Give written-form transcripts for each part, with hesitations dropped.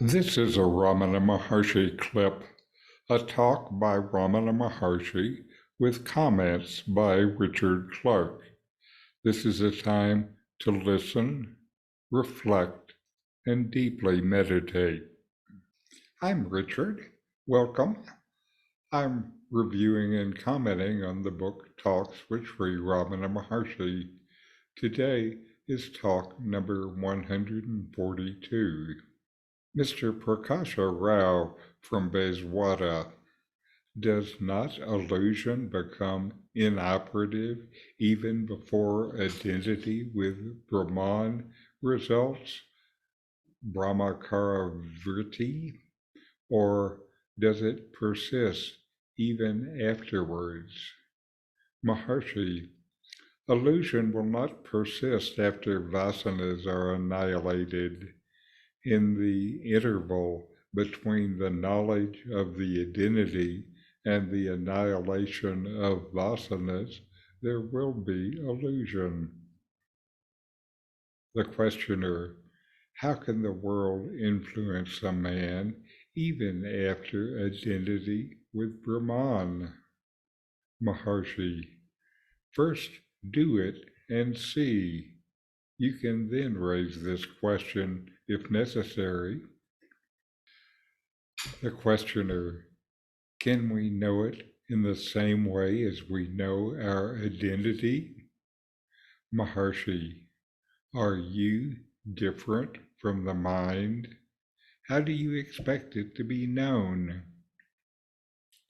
This is a Ramana Maharshi clip, a talk by Ramana Maharshi with comments by Richard Clarke. This is a time to listen, reflect, and deeply meditate. I'm Richard. Welcome. I'm reviewing and commenting on the book Talks with Sri Ramana Maharshi. Today is talk number 142. Mr. Prakasha Rao from Bezwada. Does not illusion become inoperative even before identity with Brahman results, Brahmakaravriti, or does it persist even afterwards? Maharshi, illusion will not persist after vasanas are annihilated. In the interval between the knowledge of the identity and the annihilation of vasanas, there will be illusion. The questioner, how can the world influence a man even after identity with Brahman? Maharshi, first do it and see. You can then raise this question if necessary. The questioner, can we know it in the same way as we know our identity? Maharshi, are you different from the mind? How do you expect it to be known?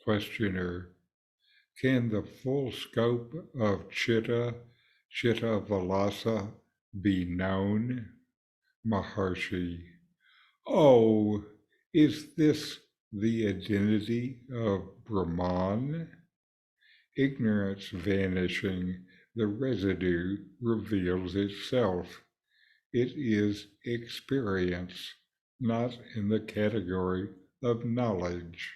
Questioner, can the full scope of chitta vilasa, be known? Maharshi, oh, is this the identity of Brahman? Ignorance vanishing, the residue reveals itself. It is experience, not in the category of knowledge.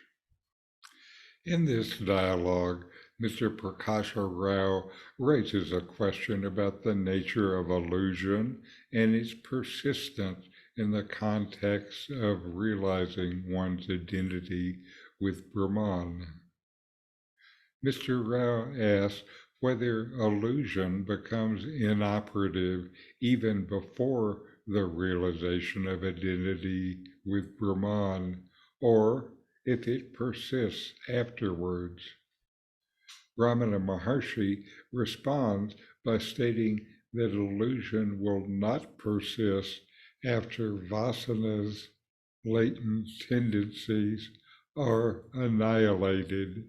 In this dialogue, Mr. Prakasha Rao raises a question about the nature of illusion and its persistence in the context of realizing one's identity with Brahman. Mr. Rao asks whether illusion becomes inoperative even before the realization of identity with Brahman, or if it persists afterwards. Ramana Maharshi responds by stating that illusion will not persist after vasanas, latent tendencies, are annihilated.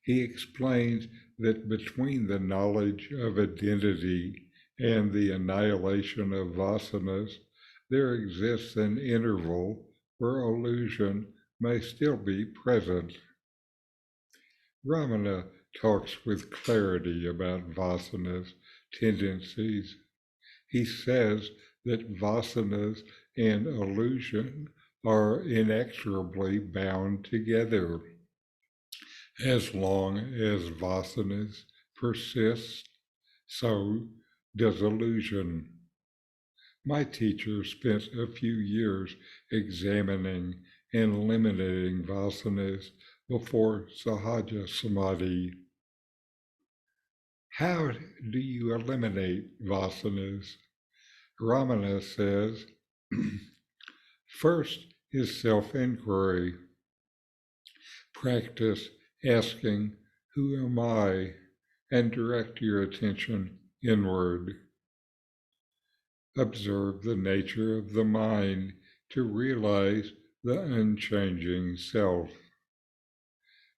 He explains that between the knowledge of identity and the annihilation of vasanas, there exists an interval where illusion may still be present. Ramana talks with clarity about vasanas, tendencies. He says that vasanas and illusion are inexorably bound together. As long as vasanas persist, so does illusion. My teacher spent a few years examining and eliminating vasanas before Sahaja Samadhi. How do you eliminate vasanas? Ramana says, first is self-inquiry. Practice asking, who am I? And direct your attention inward. Observe the nature of the mind to realize the unchanging self.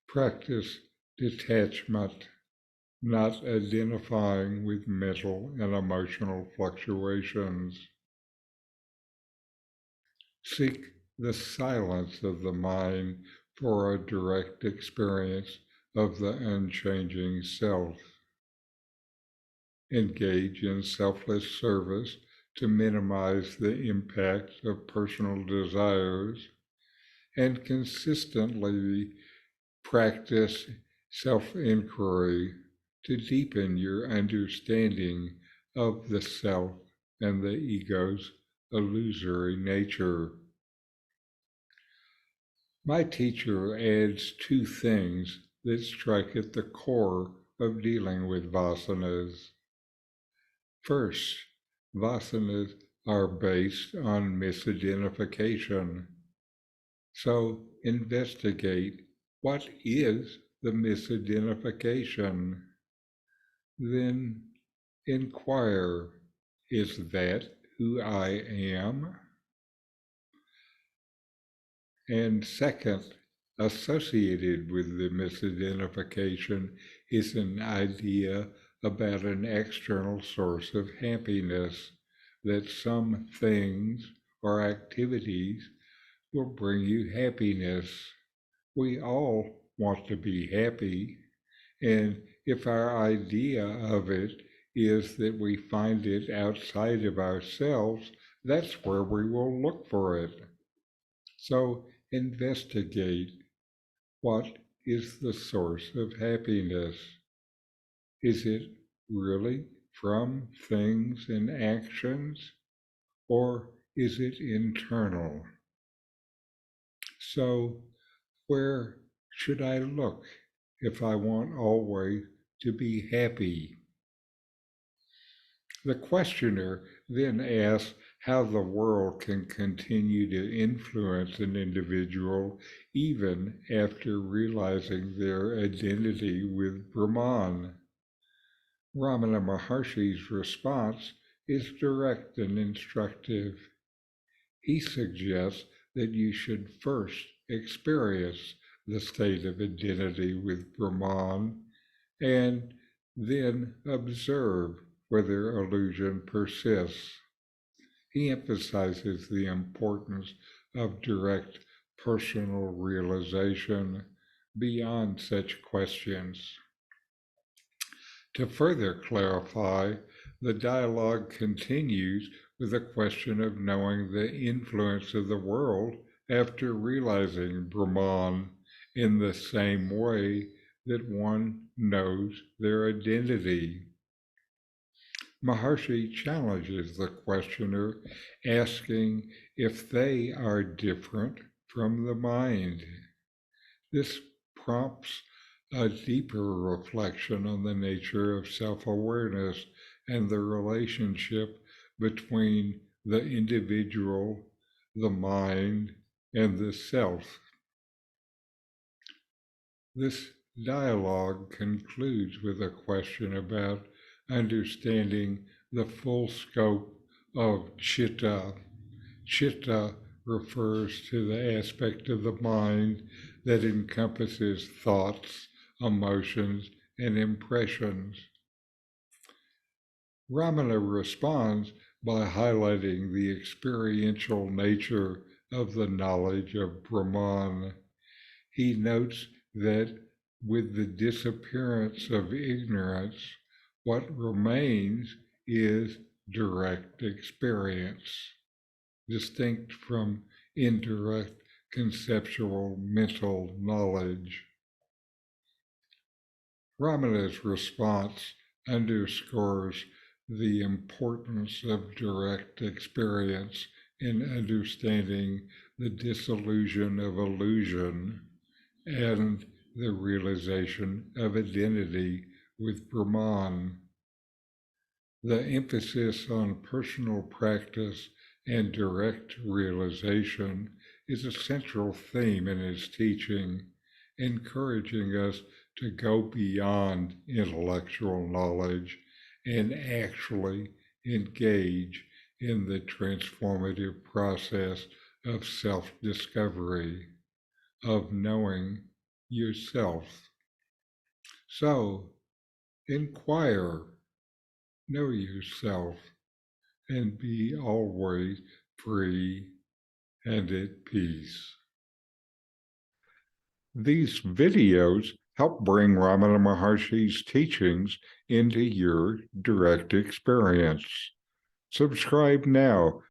Practice detachment, not identifying with mental and emotional fluctuations. Seek the silence of the mind for a direct experience of the unchanging self. Engage in selfless service to minimize the impact of personal desires, and consistently practice self-inquiry to deepen your understanding of the self and the ego's illusory nature. My teacher adds two things that strike at the core of dealing with vasanas. First, vasanas are based on misidentification. So investigate what is the misidentification. Then inquire, is that who I am? And second, associated with the misidentification is an idea about an external source of happiness, that some things or activities will bring you happiness. We all want to be happy, and if our idea of it is that we find it outside of ourselves, that's where we will look for it. So investigate, what is the source of happiness? Is it really from things and actions, or is it internal? So where should I look if I want always to be happy? The questioner then asks how the world can continue to influence an individual even after realizing their identity with Brahman. Ramana Maharshi's response is direct and instructive. He suggests that you should first experience the state of identity with Brahman and then observe whether illusion persists. He emphasizes the importance of direct personal realization beyond such questions. To further clarify, the dialogue continues with a question of knowing the influence of the world after realizing Brahman in the same way that one knows their identity. Maharshi challenges the questioner, asking if they are different from the mind. This prompts a deeper reflection on the nature of self-awareness and the relationship between the individual, the mind, and the self. This dialogue concludes with a question about understanding the full scope of chitta. Chitta refers to the aspect of the mind that encompasses thoughts, emotions, and impressions. Ramana responds by highlighting the experiential nature of the knowledge of Brahman. He notes that with the disappearance of ignorance, what remains is direct experience, distinct from indirect conceptual mental knowledge. Ramana's response underscores the importance of direct experience in understanding the dissolution of illusion and the realization of identity with Brahman. The emphasis on personal practice and direct realization is a central theme in his teaching, encouraging us to go beyond intellectual knowledge and actually engage in the transformative process of self-discovery, of knowing yourself. So, inquire, know yourself, and be always free and at peace. These videos help bring Ramana Maharshi's teachings into your direct experience. Subscribe now